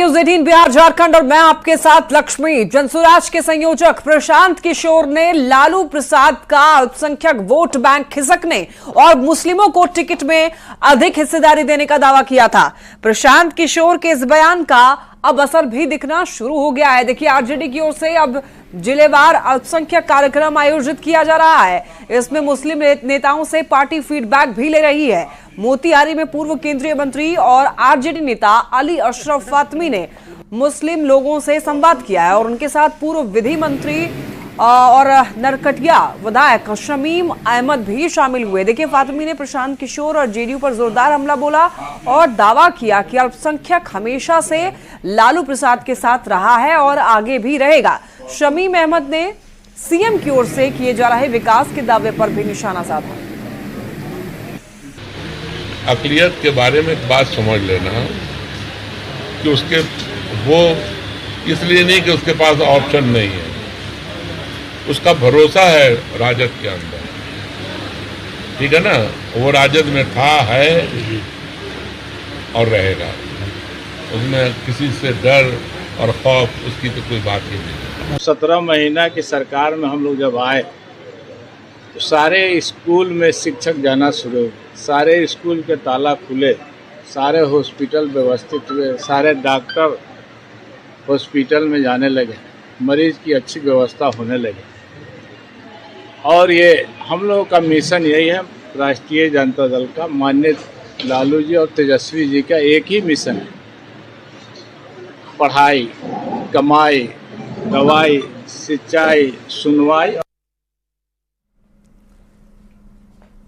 News 18 Bihar Jharkhand और मैं आपके साथ लक्ष्मी। जनसुराज के संयोजक प्रशांत किशोर ने लालू प्रसाद का अल्पसंख्यक वोट बैंक खिसकने और मुस्लिमों को टिकट में अधिक हिस्सेदारी देने का दावा किया था। प्रशांत किशोर के इस बयान का अब असर भी दिखना शुरू हो गया है। देखिए, आरजेडी की ओर से अब जिलेवार अल्पसंख्यक कार्यक्रम आयोजित किया जा रहा है। इसमें मुस्लिम नेताओं से पार्टी फीडबैक भी ले रही है। मोतिहारी में पूर्व केंद्रीय मंत्री और आरजेडी नेता अली अशरफ फातमी ने मुस्लिम लोगों से संवाद किया है और उनके साथ पूर्व विधि मंत्री और नरकटिया विधायक शमीम अहमद भी शामिल हुए। देखिए, फातमी ने प्रशांत किशोर और जेडीयू पर जोरदार हमला बोला और दावा किया कि अल्पसंख्यक हमेशा से लालू प्रसाद के साथ रहा है और आगे भी रहेगा। शमीम अहमद ने सीएम की ओर से किए जा रहे विकास के दावे पर भी निशाना साधा। अक़लियत के बारे में एक बात समझ लेना कि उसके वो इसलिए नहीं कि उसके पास ऑप्शन नहीं है, उसका भरोसा है राजद के अंदर, ठीक है ना। वो राजद में था, है और रहेगा। उसमें किसी से डर और खौफ उसकी तो कोई बात ही नहीं। 17 महीना की सरकार में हम लोग जब आए तो सारे स्कूल में शिक्षक जाना शुरू हुए, सारे स्कूल के ताला खुले, सारे हॉस्पिटल व्यवस्थित हुए, सारे डॉक्टर हॉस्पिटल में जाने लगे, मरीज की अच्छी व्यवस्था होने लगी। और ये हम लोगों का मिशन यही है, राष्ट्रीय जनता दल का, माननीय लालू जी और तेजस्वी जी का एक ही मिशन है, पढ़ाई, कमाई, दवाई, सिंचाई, सुनवाई।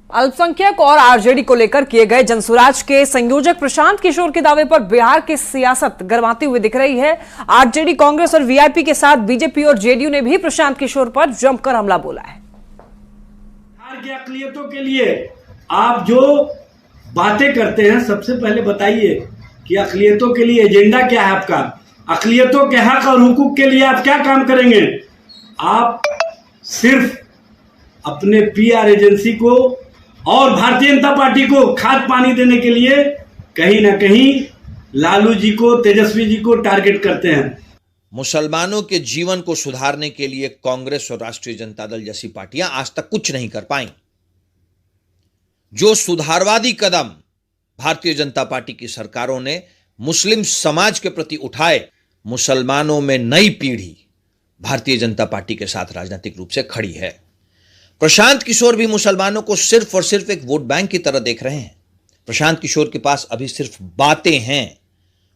अल्पसंख्यक और आरजेडी को लेकर किए गए जनसुराज के संयोजक प्रशांत किशोर के दावे पर बिहार की सियासत गरमाती हुई दिख रही है। आरजेडी, कांग्रेस और वीआईपी के साथ बीजेपी और जेडीयू ने भी प्रशांत किशोर पर जमकर हमला बोला है। बिहार की अक़लियतों के लिए आप जो बातें करते हैं, सबसे पहले बताइए कि अक़लियतों के लिए एजेंडा क्या है आपका? अक़लियतों के हक और हुकूक के लिए आप क्या काम करेंगे? आप सिर्फ अपने पीआर एजेंसी को और भारतीय जनता पार्टी को खाद पानी देने के लिए कहीं ना कहीं लालू जी को, तेजस्वी जी को टारगेट करते हैं। मुसलमानों के जीवन को सुधारने के लिए कांग्रेस और राष्ट्रीय जनता दल जैसी पार्टियां आज तक कुछ नहीं कर पाई। जो सुधारवादी कदम भारतीय जनता पार्टी की सरकारों ने मुस्लिम समाज के प्रति उठाए, मुसलमानों में नई पीढ़ी भारतीय जनता पार्टी के साथ राजनीतिक रूप से खड़ी है। प्रशांत किशोर भी मुसलमानों को सिर्फ और सिर्फ एक वोट बैंक की तरह देख रहे हैं। प्रशांत किशोर के पास अभी सिर्फ बातें हैं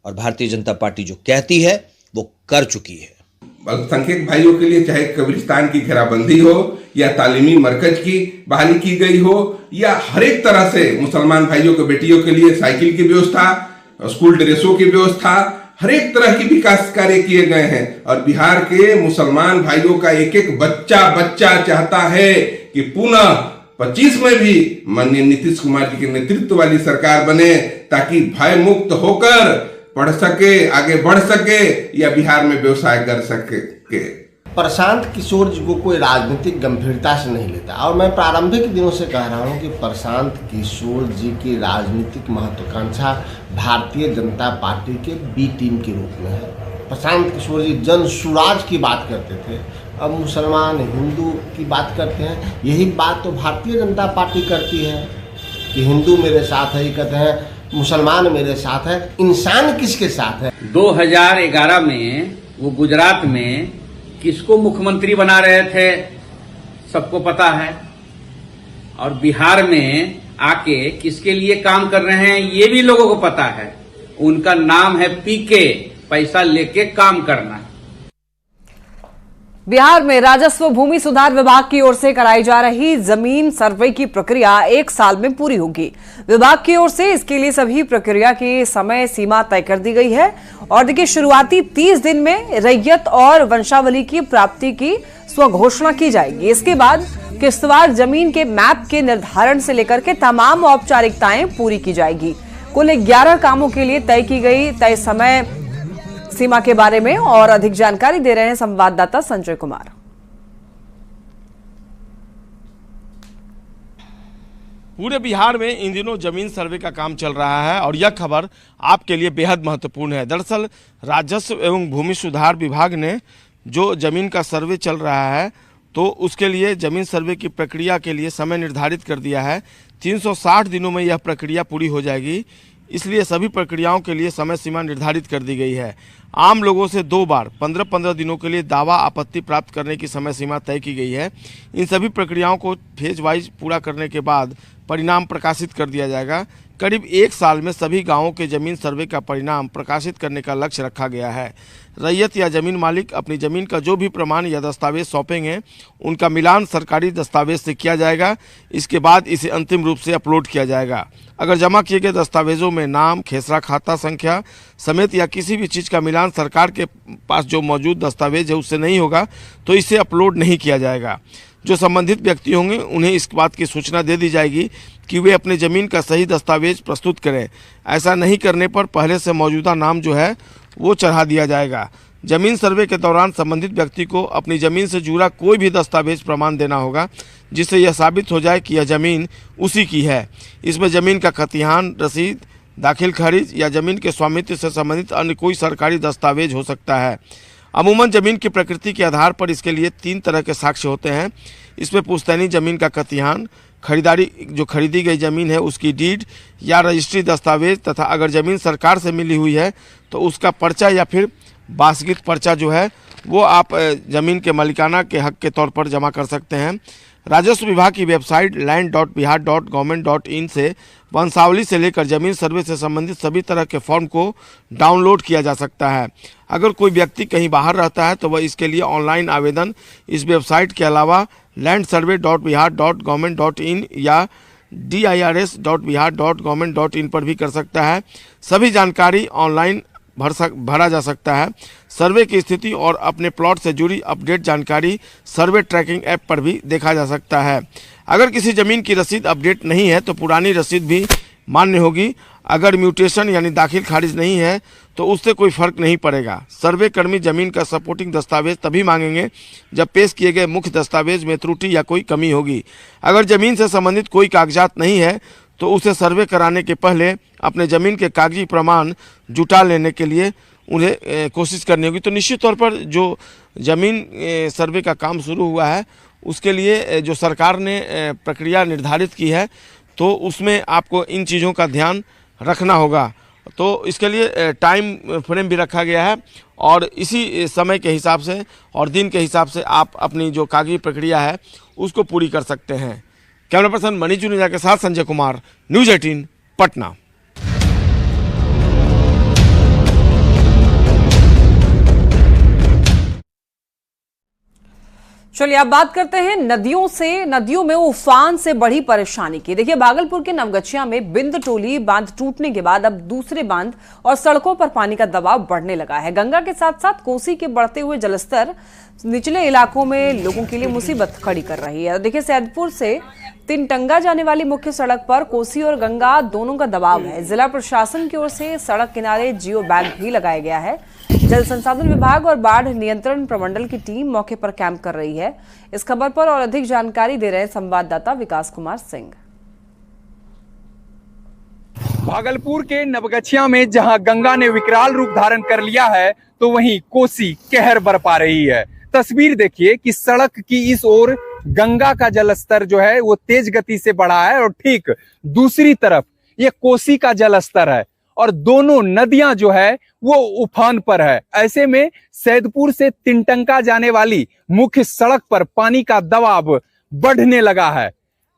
और भारतीय जनता पार्टी जो कहती है वो कर चुकी है। अल्पसंख्यक भाइयों के लिए चाहे कब्रिस्तान की घेराबंदी हो या तालीमी मरकज की बहाली की गई हो या हर एक तरह से मुसलमान भाइयों को, बेटियों के लिए साइकिल की व्यवस्था, स्कूल ड्रेसों की व्यवस्था, हर एक तरह की विकास कार्य किए गए हैं। और बिहार के मुसलमान भाइयों का एक एक बच्चा चाहता है कि पुनः 25 में भी माननीय नीतीश कुमार जी के नेतृत्व वाली सरकार बने, ताकि भय मुक्त होकर पढ़ सके, आगे बढ़ सके या बिहार में व्यवसाय कर सके। प्रशांत किशोर जी को कोई राजनीतिक गंभीरता से नहीं लेता और मैं प्रारंभिक दिनों से कह रहा हूं कि प्रशांत किशोर जी की राजनीतिक महत्वाकांक्षा भारतीय जनता पार्टी के बी टीम के रूप में है। प्रशांत किशोर जी जन सुराज की बात करते थे, अब मुसलमान हिंदू की बात करते हैं। यही बात तो भारतीय जनता पार्टी करती है कि हिंदू मेरे साथ है, ये कहते हैं मुसलमान मेरे साथ है। इंसान किसके साथ है? 2011 में वो गुजरात में किसको मुख्यमंत्री बना रहे थे सबको पता है, और बिहार में आके किसके लिए काम कर रहे हैं ये भी लोगों को पता है। उनका नाम है पीके, पैसा लेके काम करना। बिहार में राजस्व भूमि सुधार विभाग की ओर से कराई जा रही जमीन सर्वे की प्रक्रिया 1 साल में पूरी होगी। विभाग की ओर से इसके लिए सभी प्रक्रिया की समय सीमा तय कर दी गई है और देखिए, शुरुआती 30 दिन में रैयत और वंशावली की प्राप्ति की स्वघोषणा की जाएगी। इसके बाद किस्तवार जमीन के मैप के निर्धारण से लेकर के तमाम औपचारिकताएं पूरी की जाएगी। कुल 11 कामों के लिए तय की गई तय समय सीमा के बारे में और अधिक जानकारी दे रहे हैं संवाददाता संजय कुमार। पूरे बिहार में इन दिनों जमीन सर्वे का काम चल रहा है और यह खबर आपके लिए बेहद महत्वपूर्ण है। दरअसल राजस्व एवं भूमि सुधार विभाग ने जो जमीन का सर्वे चल रहा है तो उसके लिए जमीन सर्वे की प्रक्रिया के लिए समय निर्धारित कर दिया है। 360 दिनों में यह प्रक्रिया पूरी हो जाएगी, इसलिए सभी प्रक्रियाओं के लिए समय सीमा निर्धारित कर दी गई है। आम लोगों से 2 बार 15-15 दिनों के लिए दावा आपत्ति प्राप्त करने की समय सीमा तय की गई है। इन सभी प्रक्रियाओं को फेज वाइज पूरा करने के बाद परिणाम प्रकाशित कर दिया जाएगा। करीब 1 साल में सभी गांवों के जमीन सर्वे का परिणाम प्रकाशित करने का लक्ष्य रखा गया है। रैयत या जमीन मालिक अपनी जमीन का जो भी प्रमाण या दस्तावेज सौंपेंगे उनका मिलान सरकारी दस्तावेज से किया जाएगा। इसके बाद इसे अंतिम रूप से अपलोड किया जाएगा। अगर जमा किए गए दस्तावेजों में नाम, खेसरा खाता संख्या समेत या किसी भी चीज़ का मिलान सरकार के पास जो मौजूद दस्तावेज है उससे नहीं होगा तो इसे अपलोड नहीं किया जाएगा। जो संबंधित व्यक्ति होंगे उन्हें इस बात की सूचना दे दी जाएगी कि वे अपने ज़मीन का सही दस्तावेज प्रस्तुत करें। ऐसा नहीं करने पर पहले से मौजूदा नाम जो है वो चढ़ा दिया जाएगा। जमीन सर्वे के दौरान संबंधित व्यक्ति को अपनी ज़मीन से जुड़ा कोई भी दस्तावेज प्रमाण देना होगा जिससे यह साबित हो जाए कि यह ज़मीन उसी की है। इसमें ज़मीन का खतिहान, रसीद, दाखिल खारिज या ज़मीन के स्वामित्व से संबंधित अन्य कोई सरकारी दस्तावेज हो सकता है। अमूमन ज़मीन की प्रकृति के आधार पर इसके लिए 3 तरह के साक्ष्य होते हैं। इसमें पुश्तैनी ज़मीन का खतिहान, खरीदी गई ज़मीन है उसकी डीड या रजिस्ट्री दस्तावेज तथा अगर ज़मीन सरकार से मिली हुई है तो उसका पर्चा या फिर बासगित पर्चा जो है वो आप ज़मीन के मालिकाना के हक के तौर पर जमा कर सकते हैं। राजस्व विभाग की वेबसाइट land.bihar.government.in से वंशावली से लेकर जमीन सर्वे से संबंधित सभी तरह के फॉर्म को डाउनलोड किया जा सकता है। अगर कोई व्यक्ति कहीं बाहर रहता है तो वह इसके लिए ऑनलाइन आवेदन इस वेबसाइट के अलावा landsurvey.bihar.government.in या dirs.bihar.government.in पर भी कर सकता है। सभी जानकारी ऑनलाइन भरा जा सकता है। सर्वे की स्थिति और अपने प्लॉट से जुड़ी अपडेट जानकारी सर्वे ट्रैकिंग ऐप पर भी देखा जा सकता है। अगर किसी ज़मीन की रसीद अपडेट नहीं है तो पुरानी रसीद भी मान्य होगी। अगर म्यूटेशन यानी दाखिल खारिज नहीं है तो उससे कोई फर्क नहीं पड़ेगा। सर्वे कर्मी जमीन का सपोर्टिंग दस्तावेज तभी मांगेंगे जब पेश किए गए मुख्य दस्तावेज में त्रुटि या कोई कमी होगी। अगर जमीन से संबंधित कोई कागजात नहीं है तो उसे सर्वे कराने के पहले अपने ज़मीन के कागजी प्रमाण जुटा लेने के लिए उन्हें कोशिश करनी होगी। तो निश्चित तौर पर जो ज़मीन सर्वे का काम शुरू हुआ है उसके लिए जो सरकार ने प्रक्रिया निर्धारित की है तो उसमें आपको इन चीज़ों का ध्यान रखना होगा। तो इसके लिए टाइम फ्रेम भी रखा गया है और इसी समय के हिसाब से और दिन के हिसाब से आप अपनी जो कागजी प्रक्रिया है उसको पूरी कर सकते हैं। कैमरा पर्सन मनीष जुनेजा के साथ संजय कुमार, न्यूज़ 18 पटना। चलिए अब बात करते हैं नदियों में उफान से बढ़ी परेशानी की। देखिए भागलपुर के नवगछिया में बिंद टोली बांध टूटने के बाद अब दूसरे बांध और सड़कों पर पानी का दबाव बढ़ने लगा है। गंगा के साथ साथ कोसी के बढ़ते हुए जलस्तर निचले इलाकों में लोगों के लिए मुसीबत खड़ी कर रही है। देखिए सैदपुर से तिनटंगा जाने वाली मुख्य सड़क पर कोसी और गंगा दोनों का दबाव है। जिला प्रशासन की ओर से सड़क किनारे जियो बैग भी लगाया गया है। जल संसाधन विभाग और बाढ़ नियंत्रण प्रमंडल की टीम मौके पर कैंप कर रही है। इस खबर पर और अधिक जानकारी दे रहे हैं संवाददाता विकास कुमार सिंह। भागलपुर के नवगछिया में जहां गंगा ने विकराल रूप धारण कर लिया है तो वहीं कोसी कहर बरपा रही है। तस्वीर देखिए कि सड़क की इस ओर गंगा का जलस्तर जो है वो तेज गति से बढ़ा है और ठीक दूसरी तरफ ये कोसी का जलस्तर है और दोनों नदियां जो है वो उफान पर है। ऐसे में सैदपुर से तिनटंगा जाने वाली मुख्य सड़क पर पानी का दबाव बढ़ने लगा है।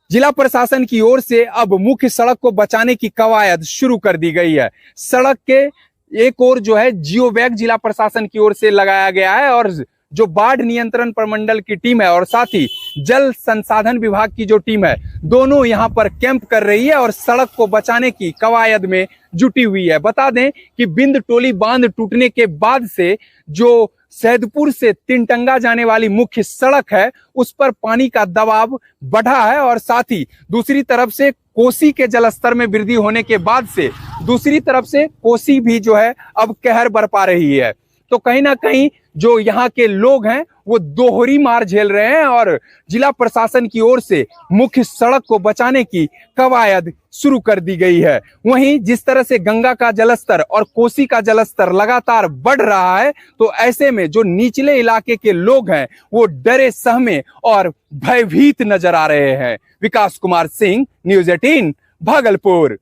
जिला प्रशासन की ओर से अब मुख्य सड़क को बचाने की कवायद शुरू कर दी गई है। सड़क के एक ओर जो है जियो बैग जिला प्रशासन की ओर से लगाया गया है और जो बाढ़ नियंत्रण प्रमंडल की टीम है और साथ ही जल संसाधन विभाग की जो टीम है दोनों यहां पर कैंप कर रही है और सड़क को बचाने की कवायद में जुटी हुई है। बता दें कि बिंद टोली बांध टूटने के बाद से जो सैदपुर से तिनटंगा जाने वाली मुख्य सड़क है उस पर पानी का दबाव बढ़ा है और साथ ही दूसरी तरफ से कोसी के जलस्तर में वृद्धि होने के बाद से दूसरी तरफ से कोसी भी जो है अब कहर बरपा रही है। तो कहीं ना कहीं जो यहाँ के लोग हैं वो दोहरी मार झेल रहे हैं और जिला प्रशासन की ओर से मुख्य सड़क को बचाने की कवायद शुरू कर दी गई है। वहीं जिस तरह से गंगा का जलस्तर और कोसी का जलस्तर लगातार बढ़ रहा है, तो ऐसे में जो निचले इलाके के लोग हैं वो डरे सहमे और भयभीत नजर आ रहे हैं। विकास कुमार सिंह, न्यूज़ 18 भागलपुर।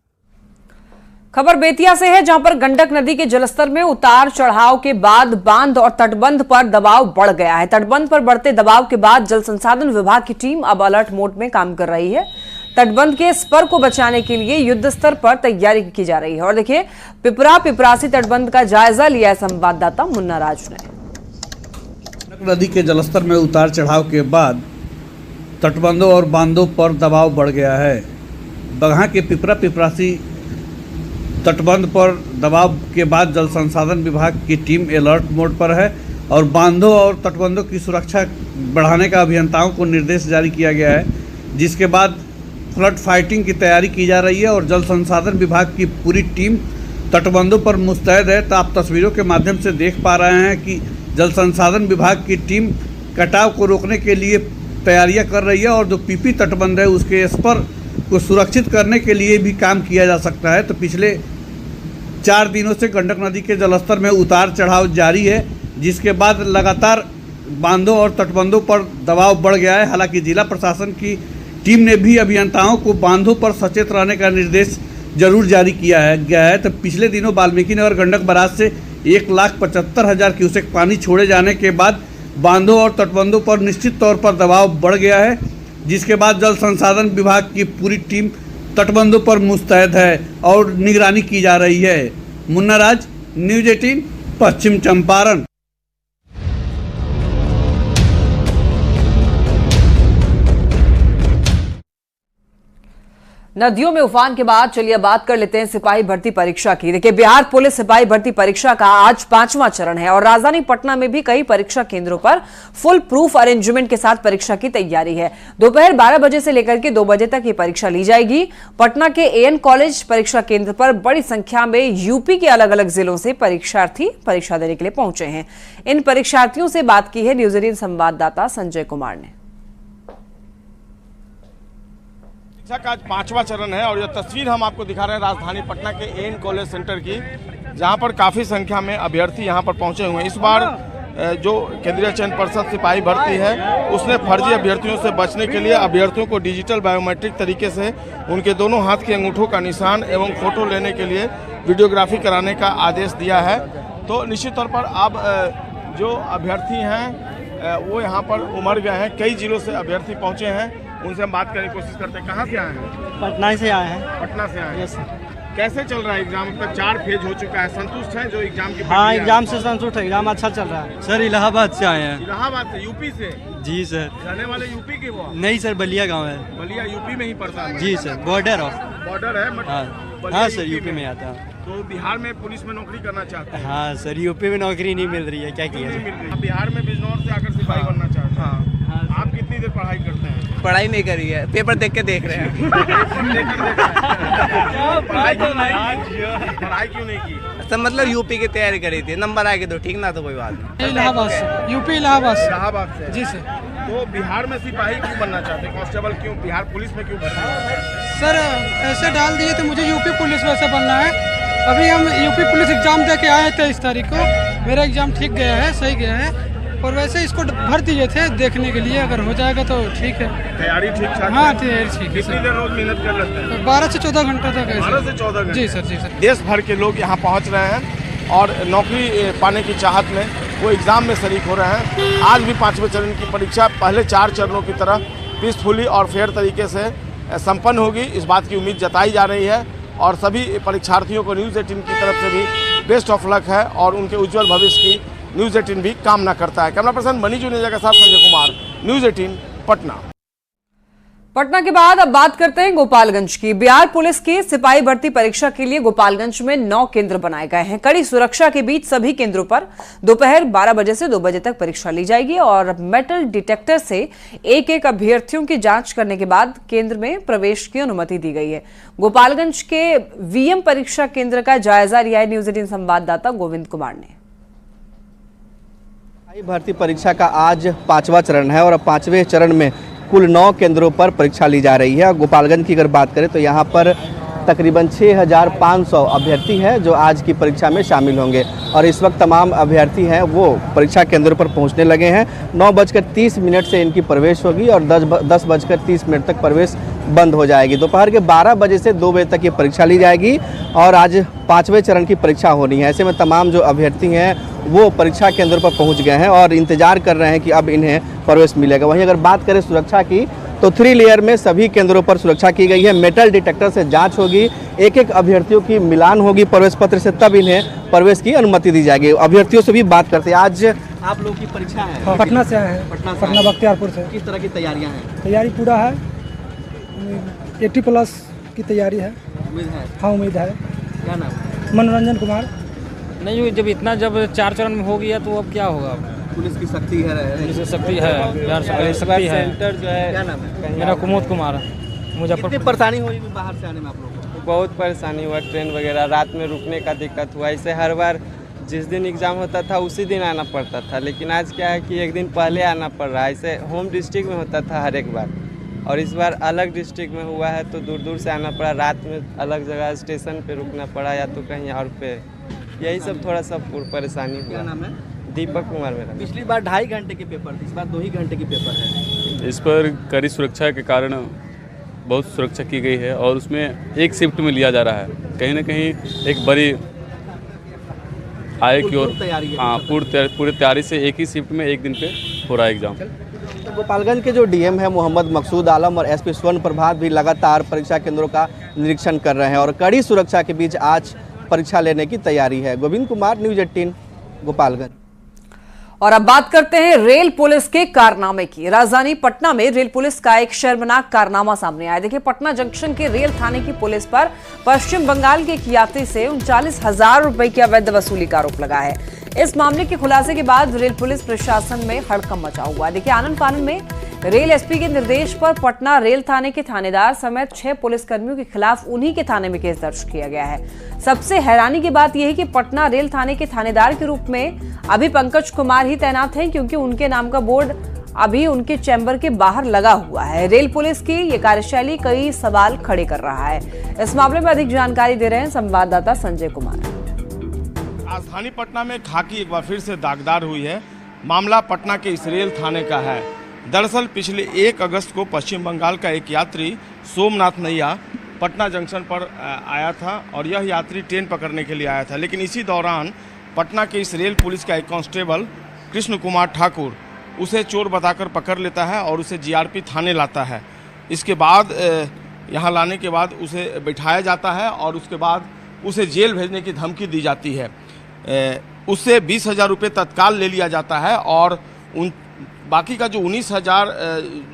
खबर बेतिया से है, जहां पर गंडक नदी के जलस्तर में उतार चढ़ाव के बाद बांध और तटबंध पर दबाव बढ़ गया है। तटबंध पर बढ़ते दबाव के बाद जल संसाधन विभाग की टीम अब अलर्ट मोड में काम कर रही है। तटबंध के स्पर को बचाने के लिए युद्ध स्तर पर तैयारी की जा रही है। और देखिए, पिपरा पिपरासी तटबंध का जायजा लिया है संवाददाता मुन्ना राज ने। गंडक नदी के जलस्तर में उतार चढ़ाव के बाद तटबंधों और बांधों पर दबाव बढ़ गया है। बगहा के पिपरा पिपरासी तटबंध पर दबाव के बाद जल संसाधन विभाग की टीम अलर्ट मोड पर है और बांधों और तटबंधों की सुरक्षा बढ़ाने का अभियंताओं को निर्देश जारी किया गया है, जिसके बाद फ्लड फाइटिंग की तैयारी की जा रही है और जल संसाधन विभाग की पूरी टीम तटबंधों पर मुस्तैद है। तो आप तस्वीरों के माध्यम से देख पा रहे हैं कि जल संसाधन विभाग की टीम कटाव को रोकने के लिए तैयारियां कर रही है और जो पीपी तटबंध है उसके स्पर को सुरक्षित करने के लिए भी काम किया जा सकता है। तो पिछले 4 दिनों से गंडक नदी के जलस्तर में उतार चढ़ाव जारी है, जिसके बाद लगातार बांधों और तटबंधों पर दबाव बढ़ गया है। हालांकि जिला प्रशासन की टीम ने भी अभियंताओं को बांधों पर सचेत रहने का निर्देश जरूर जारी किया है। तो पिछले दिनों वाल्मीकि नगर गंडक बराज से 1,75,000 क्यूसेक पानी छोड़े जाने के बाद बांधों और तटबंधों पर निश्चित तौर पर दबाव बढ़ गया है, जिसके बाद जल संसाधन विभाग की पूरी टीम तटबंधों पर मुस्तैद है और निगरानी की जा रही है। मुन्ना राज, न्यूज़ 18 पश्चिम चंपारण। नदियों में उफान के बाद चलिए बात कर लेते हैं सिपाही भर्ती परीक्षा की। देखिए, बिहार पुलिस सिपाही भर्ती परीक्षा का आज 5वां चरण है और राजधानी पटना में भी कई परीक्षा केंद्रों पर फुल प्रूफ अरेंजमेंट के साथ परीक्षा की तैयारी है। दोपहर 12 बजे से लेकर के 2 बजे तक ये परीक्षा ली जाएगी। पटना के एएन कॉलेज परीक्षा केंद्र पर बड़ी संख्या में यूपी के अलग अलग जिलों से परीक्षार्थी परीक्षा देने के लिए पहुंचे हैं। इन परीक्षार्थियों से बात की है न्यूज़ 18 संवाददाता संजय कुमार ने। का आज 5वां चरण है और यह तस्वीर हम आपको दिखा रहे हैं राजधानी पटना के एएन कॉलेज सेंटर की, जहां पर काफ़ी संख्या में अभ्यर्थी यहां पर पहुंचे हुए हैं। इस बार जो केंद्रीय चयन परिषद सिपाही भर्ती है उसने फर्जी अभ्यर्थियों से बचने के लिए अभ्यर्थियों को डिजिटल बायोमेट्रिक तरीके से उनके दोनों हाथ के अंगूठों का निशान एवं फोटो लेने के लिए वीडियोग्राफी कराने का आदेश दिया है। तो निश्चित तौर पर अब जो अभ्यर्थी हैं वो यहाँ पर उमड़ गए हैं। कई जिलों से अभ्यर्थी पहुँचे हैं, उनसे हम बात करने की कोशिश करते हैं। कहाँ से आए हैं? पटना से आए हैं। पटना से आए हैं। यस। कैसे चल रहा है एग्जाम? अब तक 4 फेज हो चुका है, संतुष्ट है जो एग्जाम की? हाँ, एग्जाम से संतुष्ट है, एग्जाम अच्छा चल रहा है। सर इलाहाबाद से आए हैं। इलाहाबाद से? यूपी से? जी सर। रहने वाले यूपी के वो? नहीं सर, बलिया गांव है। बलिया यूपी में ही पड़ता है? जी सर, बॉर्डर है। हाँ सर, यूपी में आता है। तो बिहार में पुलिस में नौकरी करना चाहते हैं? हाँ सर, यूपी में नौकरी नहीं मिल रही है, क्या किया जाए? बिहार में बिजनौर से आकर सिपाही बनना चाहते हैं। आप कितनी देर पढ़ाई करते हैं? पढ़ाई नहीं करी है, पेपर देख के देख रहे हैं। पढ़ाई क्यों नहीं की? सब मतलब यूपी की तैयारी करी थी, नंबर आएंगे तो ठीक, ना तो कोई बात नहीं। इलाहाबाद से, यूपी इलाहाबाद से। जी सर। तो बिहार में सिपाही क्यों बनना चाहते हैं? कांस्टेबल क्यों बिहार पुलिस में क्यों भर्ती? सर ऐसे डाल दिए तो मुझे यूपी पुलिस में से बनना है। अभी हम यूपी पुलिस एग्जाम दे के आए 23 तारीख को, मेरा एग्जाम ठीक गया है, सही गया है। और वैसे इसको भर दिए थे देखने के लिए, अगर हो जाएगा तो ठीक है। तैयारी ठीक ठाक? हाँ तैयारी ठीक है। कितनी देर रोज मेहनत कर लेते हैं? 12 से 14 घंटा तक। 12 से 14 घंटे? जी सर, जी सर। देश भर के लोग यहाँ पहुँच रहे हैं और नौकरी पाने की चाहत में वो एग्ज़ाम में शरीक हो रहे हैं। आज भी 5वें चरण की परीक्षा पहले 4 चरणों की तरह पीसफुली और फेयर तरीके से संपन्न होगी, इस बात की उम्मीद जताई जा रही है। और सभी परीक्षार्थियों को न्यूज़ 18 की तरफ से भी बेस्ट ऑफ लक है और उनके उज्जवल भविष्य की न्यूज़ 18 भी कामना करता है। कैमरा पर्सन मनी जुनेजा के साथ संजय कुमार, न्यूज़ 18 पटना। पटना के बाद अब बात करते हैं गोपालगंज की। बिहार पुलिस की सिपाही भर्ती परीक्षा के लिए गोपालगंज में 9 केंद्र बनाए गए हैं। कड़ी सुरक्षा के बीच सभी केंद्रों पर दोपहर 12 बजे से 2 बजे तक परीक्षा ली जाएगी और मेटल डिटेक्टर से एक अभ्यर्थियों की जांच करने के बाद केंद्र में प्रवेश की अनुमति दी गई है। गोपालगंज के वीएम परीक्षा केंद्र का जायजा लिया है न्यूज़ 18 संवाददाता गोविंद कुमार ने। भर्ती परीक्षा का आज 5वां चरण है और अब 5वें चरण में कुल 9 केंद्रों पर परीक्षा ली जा रही है। गोपालगंज की अगर बात करें तो यहाँ पर तकरीबन 6,500 अभ्यर्थी हैं जो आज की परीक्षा में शामिल होंगे और इस वक्त तमाम अभ्यर्थी हैं वो परीक्षा केंद्रों पर पहुंचने लगे हैं। 9:30 से इनकी प्रवेश होगी और 10:30 तक प्रवेश बंद हो जाएगी। दोपहर के 12 बजे से 2 बजे तक ये परीक्षा ली जाएगी और आज 5वें चरण की परीक्षा होनी है। ऐसे में तमाम जो अभ्यर्थी हैं वो परीक्षा केंद्रों पर पहुंच गए हैं और इंतजार कर रहे हैं कि अब इन्हें प्रवेश मिलेगा। वहीं अगर बात करें सुरक्षा की तो 3 लेयर में सभी केंद्रों पर सुरक्षा की गई है। मेटल डिटेक्टर से जांच होगी, एक अभ्यर्थियों की मिलान होगी प्रवेश पत्र से, तब इन्हें प्रवेश की अनुमति दी जाएगी। अभ्यर्थियों से भी बात करते हैं। आज आप लोगों की परीक्षा है? पटना से आए हैं। पटना बख्तियारपुर से। किस तरह की तैयारियां हैं? तैयारी पूरा है, 80+ की तैयारी है। उम्मीद है? हाँ उम्मीद है। क्या नाम है? मनोरंजन कुमार। नहीं, जब 4 चरण में हो गया तो अब क्या होगा? पुलिस की शक्ति है, पुलिस की शक्ति है, बिहार सरकार शक्ति है। सेंटर जो है, क्या नाम है? मेरा कुमोद कुमार, मुजफ्फरपुर। कितनी परेशानी हुई बाहर से आने में आप लोगों को? बहुत परेशानी हुआ, ट्रेन वगैरह रात में रुकने का दिक्कत हुआ। इससे हर बार जिस दिन एग्ज़ाम होता था उसी दिन आना पड़ता था, लेकिन आज क्या है कि एक दिन पहले आना पड़ रहा है। इसे होम डिस्ट्रिक्ट में होता था हर एक बार और इस बार अलग डिस्ट्रिक्ट में हुआ है तो दूर दूर से आना पड़ा। रात में अलग जगह स्टेशन पे रुकना पड़ा या तो कहीं और पे, यही सब थोड़ा सा परेशानी हुआ। क्या नाम है? दीपक कुमार मेरा। पिछली बार 2.5 घंटे के पेपर थे, इस बार 2 ही घंटे की पेपर है। इस पर कड़ी सुरक्षा के कारण बहुत सुरक्षा की गई है और उसमें एक शिफ्ट में लिया जा रहा है। कहीं ना कहीं एक बड़ी आय की ओर, हाँ पूरी तैयारी से एक ही शिफ्ट में एक दिन पे हो रहा है एग्जाम। तो गोपालगंज के जो डीएम है मोहम्मद मकसूद आलम और एसपी स्वर्ण प्रभात भी लगातार परीक्षा केंद्रों का निरीक्षण कर रहे हैं और कड़ी सुरक्षा के बीच आज परीक्षा लेने की तैयारी है। गोविंद कुमार, न्यूज़ 18 गोपालगंज। और अब बात करते हैं रेल पुलिस के कारनामे की। राजधानी पटना में रेल पुलिस का एक शर्मनाक कारनामा सामने आया। देखिए, पटना जंक्शन के रेल थाने की पुलिस पर पश्चिम बंगाल के एक यात्री से 39,000 रुपए की अवैध वसूली का आरोप लगा है। इस मामले के खुलासे के बाद रेल पुलिस प्रशासन में हड़कंप मचा हुआ। देखिए, आनंद फानन में रेल एसपी के निर्देश पर पटना रेल थाने के थानेदार समेत 6 पुलिसकर्मियों के खिलाफ उन्हीं के थाने में केस दर्ज किया गया है। सबसे हैरानी की बात यह है कि पटना रेल थाने के थानेदार के रूप में अभी पंकज कुमार ही तैनात हैं, क्योंकि उनके नाम का बोर्ड अभी उनके चैम्बर के बाहर लगा हुआ है। रेल पुलिस की ये कार्यशैली कई सवाल खड़े कर रहा है। इस मामले में अधिक जानकारी दे रहे हैं संवाददाता संजय कुमार। राजधानी पटना में खाकी एक बार फिर से दागदार हुई है। मामला पटना के इस रेल थाने का है। दरअसल पिछले 1 अगस्त को पश्चिम बंगाल का एक यात्री सोमनाथ नैया पटना जंक्शन पर आया था और यह यात्री ट्रेन पकड़ने के लिए आया था, लेकिन इसी दौरान पटना के इस रेल पुलिस का एक कांस्टेबल कृष्ण कुमार ठाकुर उसे चोर बताकर पकड़ लेता है और उसे जीआरपी थाने लाता है। इसके बाद यहाँ लाने के बाद उसे बिठाया जाता है और उसके बाद उसे जेल भेजने की धमकी दी जाती है। उससे 20,000 रुपये तत्काल ले लिया जाता है और बाकी का जो 19,000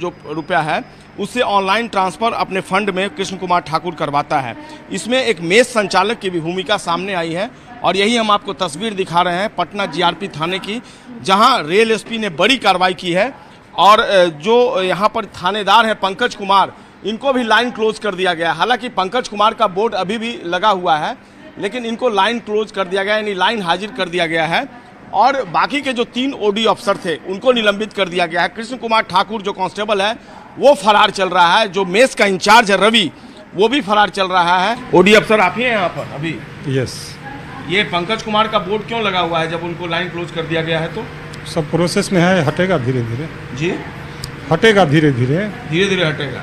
जो रुपया है उससे ऑनलाइन ट्रांसफ़र अपने फंड में कृष्ण कुमार ठाकुर करवाता है। इसमें एक मेस संचालक की भी भूमिका सामने आई है और यही हम आपको तस्वीर दिखा रहे हैं पटना जीआरपी थाने की, जहां रेल एसपी ने बड़ी कार्रवाई की है और जो यहां पर थानेदार हैं पंकज कुमार, इनको भी लाइन क्लोज कर दिया गया। हालांकि पंकज कुमार का बोर्ड अभी भी लगा हुआ है, लेकिन इनको लाइन क्लोज कर दिया गया, यानी लाइन हाजिर कर दिया गया है और बाकी के जो 3 ओडी अफसर थे उनको निलंबित कर दिया गया है। कृष्ण कुमार ठाकुर जो कांस्टेबल है वो फरार चल रहा है। जो मेस का इंचार्ज है रवि, वो भी फरार चल रहा है। ओडी अफसर आप ही हैं यहाँ पर अभी? यस। ये पंकज कुमार का बोर्ड क्यों लगा हुआ है जब उनको लाइन क्लोज कर दिया गया है? तो सब प्रोसेस में है, हटेगा धीरे धीरे। जी हटेगा धीरे धीरे हटेगा।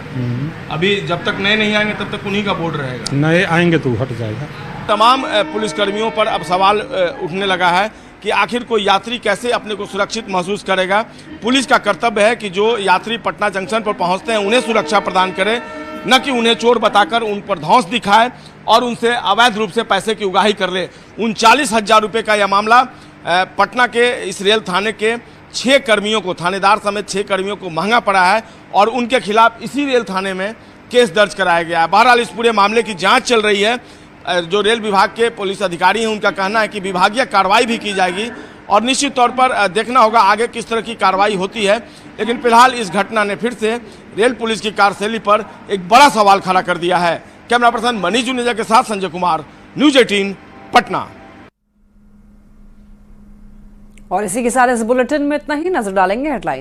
अभी जब तक नए नहीं आएंगे तब तक उन्हीं का बोर्ड रहेगा। नए आएंगे तो हट जाएगा। तमाम पुलिसकर्मियों पर अब सवाल उठने लगा है कि आखिर कोई यात्री कैसे अपने को सुरक्षित महसूस करेगा। पुलिस का कर्तव्य है कि जो यात्री पटना जंक्शन पर पहुंचते हैं उन्हें सुरक्षा प्रदान करे, न कि उन्हें चोर बताकर उन पर धौंस दिखाए और उनसे अवैध रूप से पैसे की उगाही कर ले। 39,000 रुपये का यह मामला पटना के इस रेल थाने के 6 कर्मियों को, थानेदार समेत 6 कर्मियों को महंगा पड़ा है और उनके खिलाफ इसी रेल थाने में केस दर्ज कराया गया है। बहरहाल इस पूरे मामले की जाँच चल रही है। जो रेल विभाग के पुलिस अधिकारी हैं उनका कहना है कि विभागीय कार्रवाई भी की जाएगी और निश्चित तौर पर देखना होगा आगे किस तरह की कार्रवाई होती है। लेकिन फिलहाल इस घटना ने फिर से रेल पुलिस की कार्यशैली पर एक बड़ा सवाल खड़ा कर दिया है। कैमरा पर्सन मनीष जुनेजा के साथ संजय कुमार, न्यूज़ 18 पटना। और इसी के साथ इस बुलेटिन में इतना ही। नजर डालेंगे हेडलाइन।